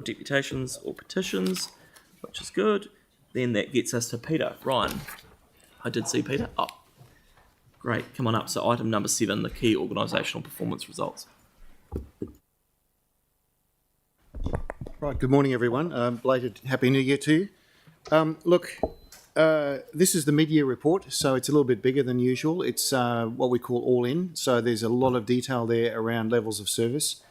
deputations or petitions, which is good. Then that gets us to Peter. Ryan, I did see Peter. Oh, great. Come on up. So item number 7, the key organisational performance results. Right, good morning everyone. Belated Happy New Year to you. This is the mid-year report, so it's a little bit bigger than usual. It's what we call all in, so there's a lot of detail there around levels of service.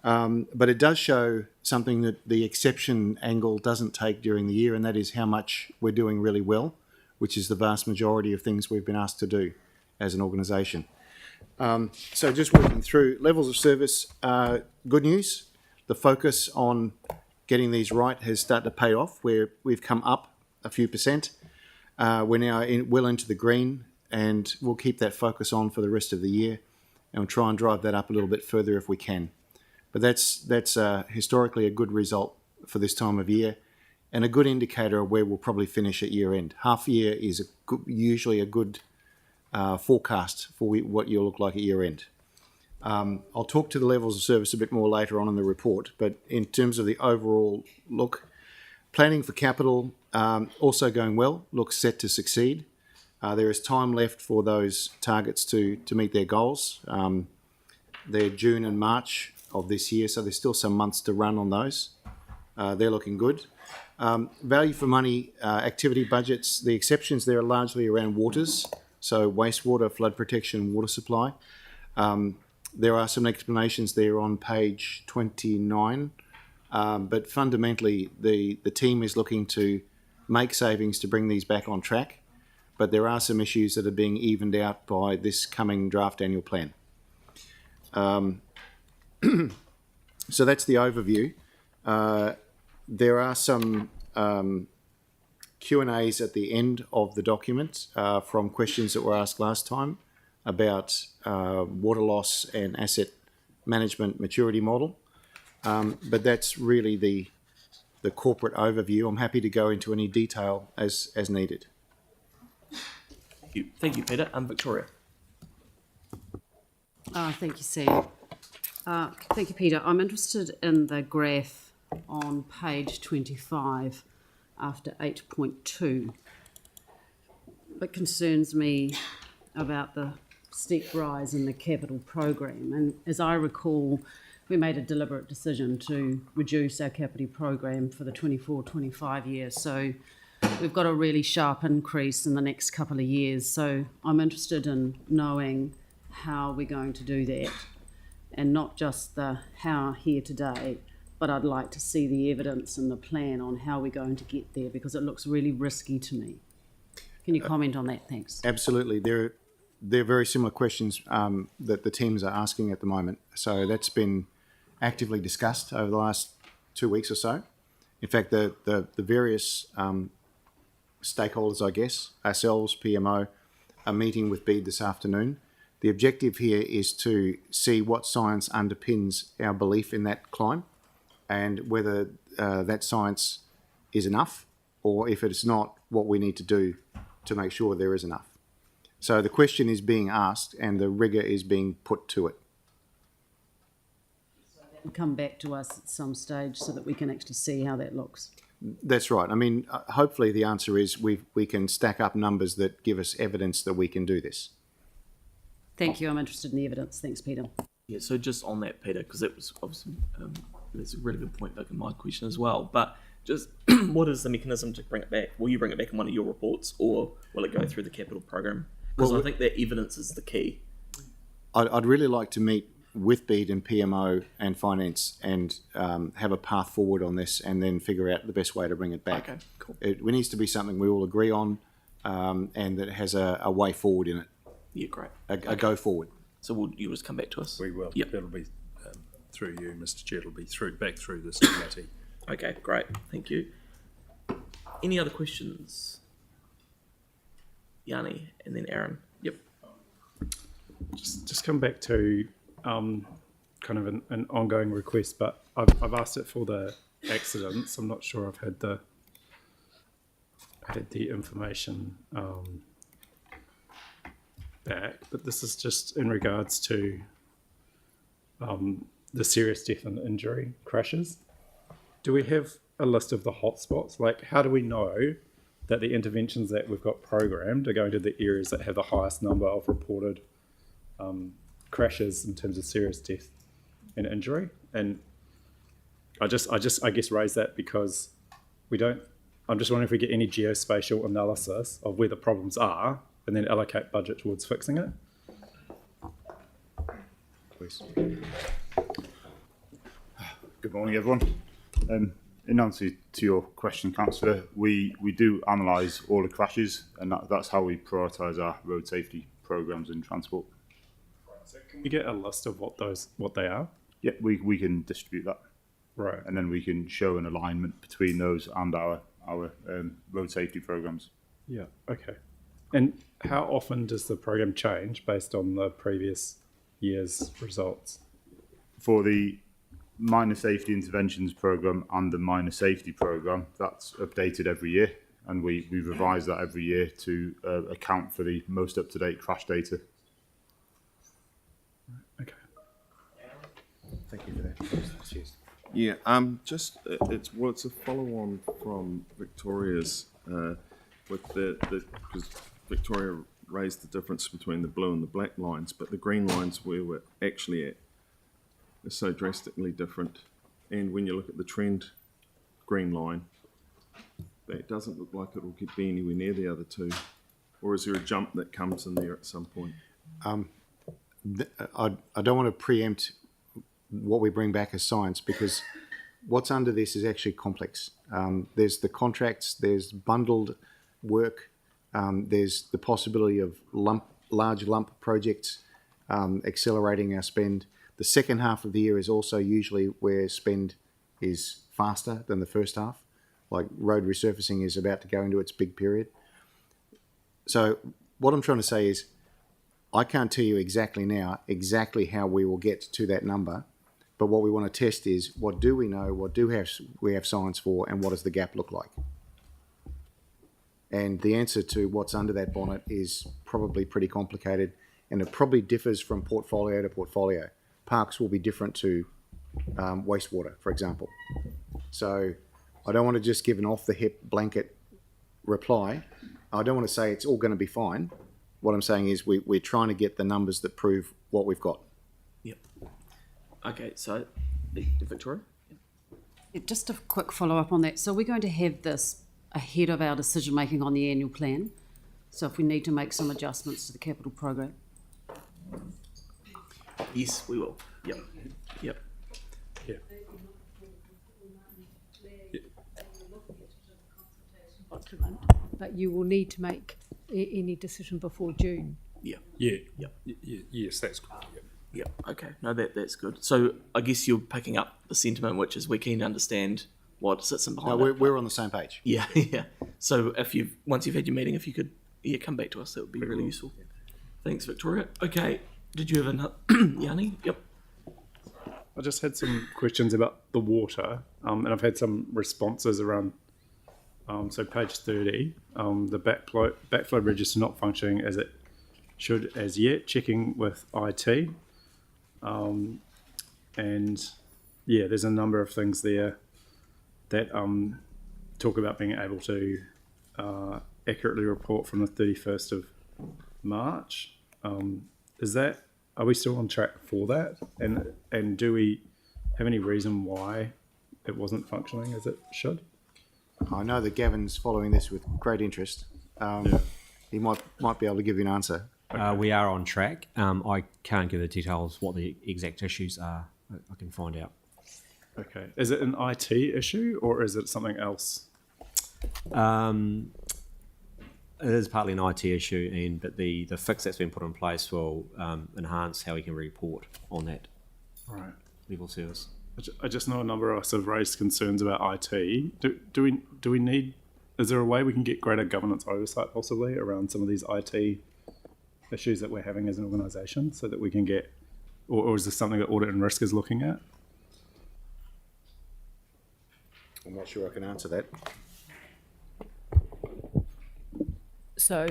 But it does show something that the exception angle doesn't take during the year, and that is how much we're doing really well, which is the vast majority of things we've been asked to do as an organisation. So just working through levels of service, good news. The focus on getting these right has started to pay off, where we've come up a few percent. We're now well into the green, and we'll keep that focus on for the rest of the year, and we'll try and drive that up a little bit further if we can. But that's historically a good result for this time of year, and a good indicator of where we'll probably finish at year end. Half year is usually a good forecast for what you'll look like at year end. I'll talk to the levels of service a bit more later on in the report, but in terms of the overall look, planning for capital also going well, looks set to succeed. There is time left for those targets to meet their goals. They're June and March of this year, so there's still some months to run on those. They're looking good. Value for money activity budgets, the exceptions there are largely around waters, so wastewater, flood protection, water supply. There are some explanations there on page 29, but fundamentally the team is looking to make savings to bring these back on track, but there are some issues that are being evened out by this coming draft annual plan. So that's the overview. There are some Q&As at the end of the document from questions that were asked last time about water loss and asset management maturity model. But that's really the corporate overview. I'm happy to go into any detail as needed. Thank you, Peter. Victoria. Thank you, Sam. Thank you, Peter. I'm interested in the graph on page 25 after 8.2. It concerns me about the steep rise in the capital program. And as I recall, we made a deliberate decision to reduce our capital program for the 24-25 year. So we've got a really sharp increase in the next couple of years. So I'm interested in knowing how we're going to do that, and not just the how here today, but I'd like to see the evidence and the plan on how we're going to get there, because it looks really risky to me. Can you comment on that? Thanks. Absolutely. They're very similar questions that the teams are asking at the moment. So that's been actively discussed over the last 2 weeks or so. In fact, the various stakeholders, I guess, ourselves, PMO, are meeting with BEAD this afternoon. The objective here is to see what science underpins our belief in that climb, and whether that science is enough, or if it's not, what we need to do to make sure there is enough. So the question is being asked, and the rigour is being put to it. So that will come back to us at some stage so that we can actually see how that looks. That's right. I mean, hopefully the answer is we can stack up numbers that give us evidence that we can do this. Thank you. I'm interested in the evidence. Thanks, Peter. Yeah, so just on that, Peter, because that was obviously that's a really good point back in my question as well. But just what is the mechanism to bring it back? Will you bring it back in one of your reports, or will it go through the capital program? Because I think that evidence is the key. I'd really like to meet with BEAD and PMO and finance and have a path forward on this, and then figure out the best way to bring it back. Okay, cool. It needs to be something we all agree on, and that has a way forward in it. Yeah, great. A go forward. So you'll just come back to us? We will. Yep. It'll be through you, Mr. Chair. It'll be back through this committee. Okay, great. Thank you. Any other questions? Yanni, and then Aaron. Yep. Just come back to kind of an ongoing request, but I've asked it for the accidents. I'm not sure I've had the information back, but this is just in regards to the serious death and injury crashes. Do we have a list of the hotspots? Like, how do we know that the interventions that we've got programmed are going to the areas that have the highest number of reported crashes in terms of serious death and injury? And I guess raise that because I'm just wondering if we get any geospatial analysis of where the problems are and then allocate budget towards fixing it. Please. Good morning, everyone. In answer to your question, Councillor, we do analyse all the crashes, and that's how we prioritise our road safety programmes in transport. So can we get a list of what they are? Yeah, we can distribute that, Right. and then we can show an alignment between those and our road safety programmes. Yeah. Okay. And how often does the program change based on the previous year's results? For the minor safety interventions programme and the minor safety programme, that's updated every year, and we revise that every year to account for the most up-to-date crash data. Okay. Thank you for that. Cheers. Yeah, it's a follow-on from Victoria's because Victoria raised the difference between the blue and the black lines, but the green lines where we're actually at are so drastically different. And when you look at the trend green line, that doesn't look like it will be anywhere near the other two. Or is there a jump that comes in there at some point? I don't want to preempt what we bring back as science, because what's under this is actually complex. There's the contracts, there's bundled work, there's the possibility of large lump projects accelerating our spend. The second half of the year is also usually where spend is faster than the first half. Like road resurfacing is about to go into its big period. So what I'm trying to say is, I can't tell you exactly how we will get to that number, but what we want to test is, what do we know, what do we have science for, and what does the gap look like? And the answer to what's under that bonnet is probably pretty complicated, and it probably differs from portfolio to portfolio. Parks will be different to wastewater, for example. So I don't want to just give an off-the-hip blanket reply. I don't want to say it's all going to be fine. What I'm saying is we're trying to get the numbers that prove what we've got. Yep. Okay, so Victoria? Just a quick follow-up on that. So we're going to have this ahead of our decision-making on the annual plan. So if we need to make some adjustments to the capital program. Yes, we will. Yep. Yep. Yeah. But you will need to make any decision before June. Yeah. Yeah. Yep. Yes, that's good. Yeah. Yep. Okay. No, that's good. So I guess you're picking up the sentiment, which is we're keen to understand what sits in behind No, it. we're on the same page. Yeah, yeah. So once you've had your meeting, if you could come back to us, that would be really useful. Thanks, Victoria. Okay. Did you have another Yanni? Yep. I just had some questions about the water, and I've had some responses around. So page 30, the backflow register not functioning as it should as yet, checking with IT. And yeah, there's a number of things there that talk about being able to accurately report from the 31st of March. Are we still on track for that? And do we have any reason why it wasn't functioning as it should? I know that Gavin's following this with great interest. He might be able to give you an answer. We are on track. I can't give the details what the exact issues are. I can find out. Okay. Is it an IT issue or is it something else? It is partly an IT issue, but the fix that's been put in place will enhance how we can report on that Right. level service. I just know a number of us have raised concerns about IT. Do we need? Is there a way we can get greater governance oversight possibly around some of these IT issues that we're having as an organisation, so that we can get, or is this something that Audit and Risk is looking at? I'm not sure I can answer that. So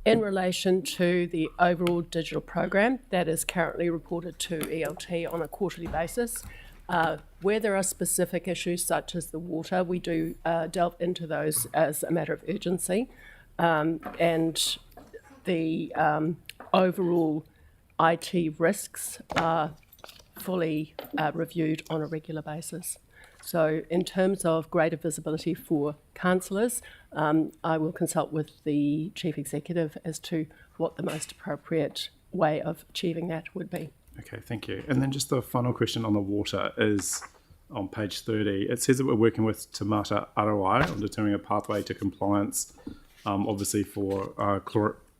in relation to the overall digital program that is currently reported to ELT on a quarterly basis, Where there are specific issues such as the water, we do delve into those as a matter of urgency. And the overall IT risks are fully reviewed on a regular basis. So in terms of greater visibility for councillors, I will consult with the Chief Executive as to what the most appropriate way of achieving that would be. Okay, thank you. And then just the final question on the water is on page 30. It says that we're working with Te Mata Arawai on determining a pathway to compliance, obviously for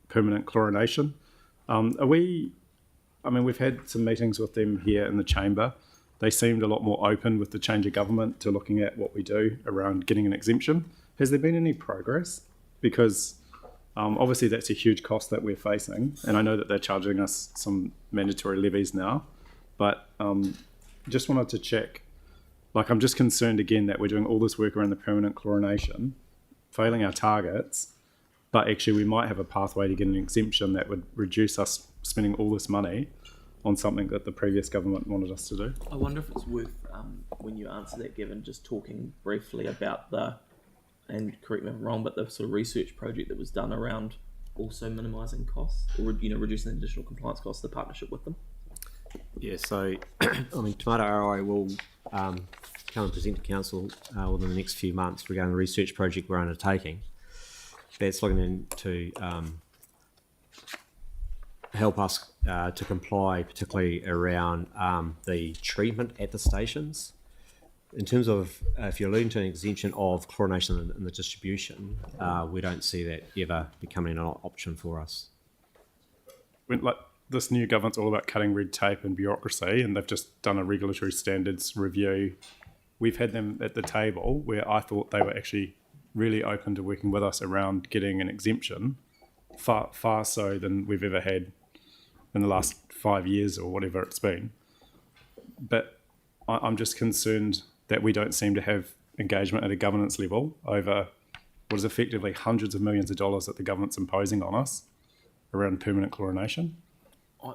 permanent chlorination. We've had some meetings with them here in the chamber. They seemed a lot more open with the change of government to looking at what we do around getting an exemption. Has there been any progress? Because obviously that's a huge cost that we're facing, and I know that they're charging us some mandatory levies now, but just wanted to check, I'm just concerned again that we're doing all this work around the permanent chlorination, failing our targets, but actually we might have a pathway to get an exemption that would reduce us spending all this money on something that the previous government wanted us to do. I wonder if it's worth, when you answer that, Gavin, just talking briefly about and correct me if I'm wrong, but the sort of research project that was done around also minimising costs, or reducing the additional compliance costs, the partnership with them. Yeah, so Te Mata Arawai will come and present to council within the next few months regarding the research project we're undertaking. That's looking into help us to comply, particularly around the treatment at the stations. In terms of if you're alluding to an exemption of chlorination in the distribution, we don't see that ever becoming an option for us. This new government's all about cutting red tape and bureaucracy, and they've just done a regulatory standards review. We've had them at the table where I thought they were actually really open to working with us around getting an exemption, far so than we've ever had in the last 5 years or whatever it's been. But I'm just concerned that we don't seem to have engagement at a governance level over what is effectively hundreds of millions of dollars that the government's imposing on us around permanent chlorination.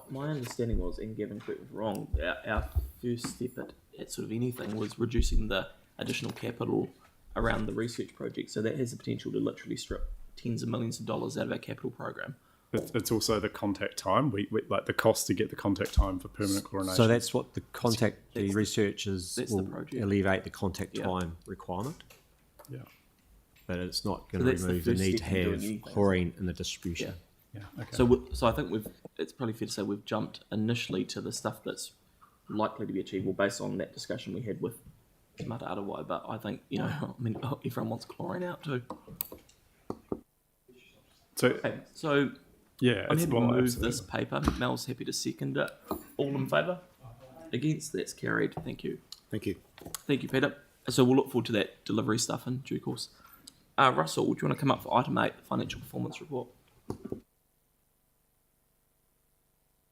My understanding was, and Gavin, correct me if I'm wrong, our first step at sort of anything was reducing the additional capital around the research project. So that has the potential to literally strip tens of millions of dollars out of our capital program. It's also the contact time. We like the cost to get the contact time for permanent chlorination. So that's what the research is, will project. alleviate the contact time requirement. Yeah. But it's not going to remove the need to have chlorine in the distribution. Yeah. Okay. So I think it's probably fair to say we've jumped initially to the stuff that's likely to be achievable based on that discussion we had with Te Mata Arawai. But I think, everyone wants chlorine out too. So yeah, I'm happy to move this paper. Mel's happy to second it. All in favour? Against? That's carried. Thank you. Thank you. Thank you, Peter. So we'll look forward to that delivery stuff in due course. Russell, would you want to come up for item 8, the financial performance report?